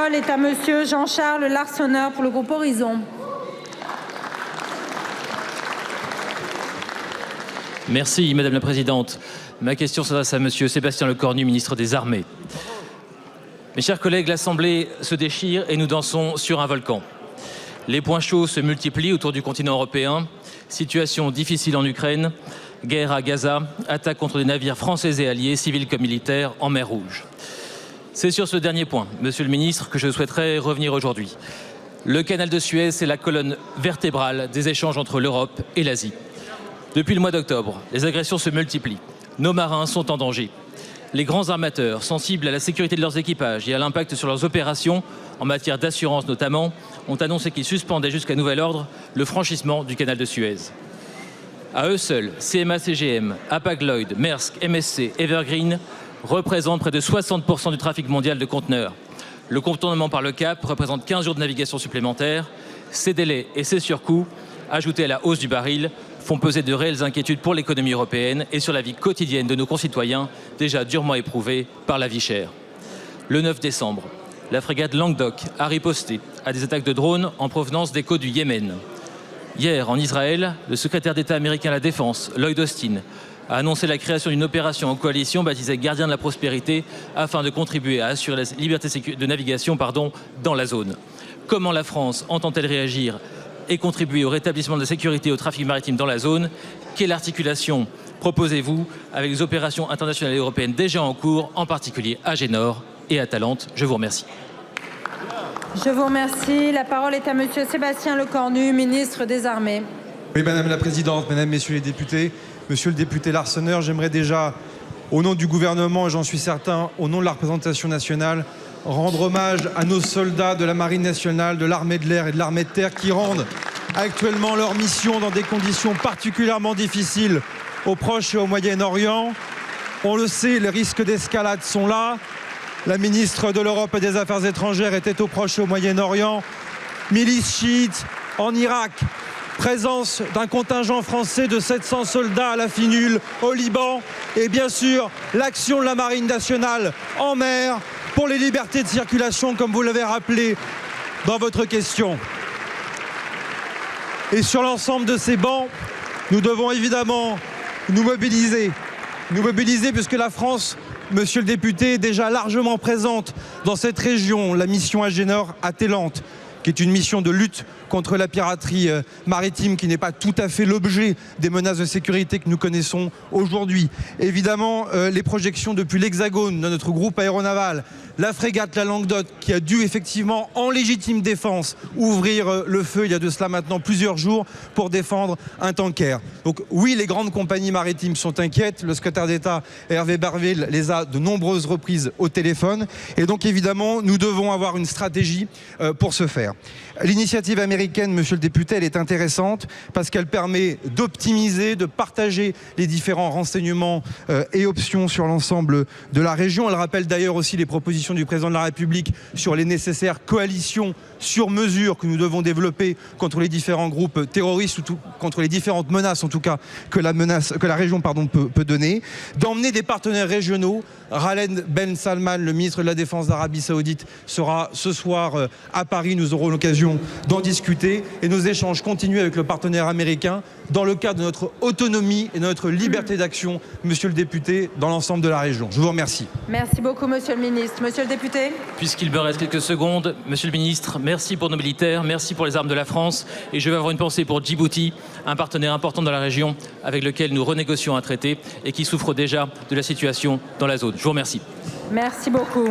parole est à monsieur Jean-Charles Larsonneur pour le groupe Horizon. Merci Madame la Présidente. Ma question s'adresse à monsieur Sébastien Lecornu, ministre des Armées. Mes chers collègues, l'Assemblée se déchire et nous dansons sur un volcan. Les points chauds se multiplient autour du continent européen. Situation difficile en Ukraine, guerre à Gaza, attaque contre des navires français et alliés, civils comme militaires, en mer Rouge. C'est sur ce dernier point, monsieur le ministre, que je souhaiterais revenir aujourd'hui. Le canal de Suez, c'est la colonne vertébrale des échanges entre l'Europe et l'Asie. Depuis le mois d'octobre, les agressions se multiplient. Nos marins sont en danger. Les grands armateurs, sensibles à la sécurité de leurs équipages et à l'impact sur leurs opérations, en matière d'assurance notamment, ont annoncé qu'ils suspendaient jusqu'à nouvel ordre le franchissement du canal de Suez. À eux seuls, CMA-CGM, Hapag-Lloyd, Maersk, MSC, Evergreen représentent près de 60% du trafic mondial de conteneurs. Le contournement par le Cap représente 15 jours de navigation supplémentaires. Ces délais et ces surcoûts, ajoutés à la hausse du baril, font peser de réelles inquiétudes pour l'économie européenne et sur la vie quotidienne de nos concitoyens, déjà durement éprouvés par la vie chère. Le 9 décembre, la frégate Languedoc a riposté à des attaques de drones en provenance des côtes du Yémen. Hier, en Israël, le secrétaire d'État américain à la Défense, Lloyd Austin, a annoncé la création d'une opération en coalition baptisée Gardien de la Prospérité afin de contribuer à assurer la liberté de navigation dans la zone. Comment la France entend-elle réagir et contribuer au rétablissement de la sécurité et au trafic maritime dans la zone? Quelle articulation proposez-vous avec les opérations internationales et européennes déjà en cours, en particulier à Génor et à Talente? Je vous remercie. Je vous remercie. La parole est à monsieur Sébastien Lecornu, ministre des Armées. Oui, Madame la Présidente, Mesdames, Messieurs les députés, Monsieur le député Larsonneur, j'aimerais déjà, au nom du gouvernement et j'en suis certain, au nom de la représentation nationale, rendre hommage à nos soldats de la Marine nationale, de l'armée de l'air et de l'armée de terre qui rendent actuellement leur mission dans des conditions particulièrement difficiles au Proche et au Moyen-Orient. On le sait, les risques d'escalade sont là. La ministre de l'Europe et des Affaires étrangères était au Proche et au Moyen-Orient. Milices chiites en Irak. Présence d'un contingent français de 700 soldats à la Finule, au Liban. Et bien sûr, l'action de la Marine nationale en mer pour les libertés de circulation, comme vous l'avez rappelé dans votre question. Et sur l'ensemble de ces bancs, nous devons évidemment nous mobiliser puisque la France, monsieur le député, est déjà largement présente dans cette région. La mission Agénor à Talente, qui est une mission de lutte contre la piraterie maritime, qui n'est pas tout à fait l'objet des menaces de sécurité que nous connaissons aujourd'hui. Évidemment, les projections depuis l'Hexagone de notre groupe aéronaval, la frégate la Languedoc, qui a dû effectivement, en légitime défense, ouvrir le feu il y a de cela maintenant plusieurs jours pour défendre un tanker. Donc oui, les grandes compagnies maritimes sont inquiètes. Le secrétaire d'État Hervé Berville les a de nombreuses reprises au téléphone. Et donc évidemment, nous devons avoir une stratégie pour ce faire. L'initiative américaine, monsieur le député, elle est intéressante parce qu'elle permet d'optimiser, de partager les différents renseignements et options sur l'ensemble de la région. Elle rappelle d'ailleurs aussi les propositions du président de la République sur les nécessaires coalitions sur mesure que nous devons développer contre les différents groupes terroristes ou contre les différentes menaces, en tout cas, que la région peut donner. D'emmener des partenaires régionaux. Khaled Ben Salman, le ministre de la Défense d'Arabie Saoudite, sera ce soir à Paris. Nous aurons l'occasion d'en discuter et nos échanges continuent avec le partenaire américain dans le cadre de notre autonomie et de notre liberté d'action, monsieur le député, dans l'ensemble de la région. Je vous remercie. Merci beaucoup, monsieur le ministre. Monsieur le député. Puisqu'il me reste quelques secondes, monsieur le ministre, merci pour nos militaires, merci pour les armes de la France et je vais avoir une pensée pour Djibouti, un partenaire important dans la région avec lequel nous renégocions un traité et qui souffre déjà de la situation dans la zone. Je vous remercie. Merci beaucoup.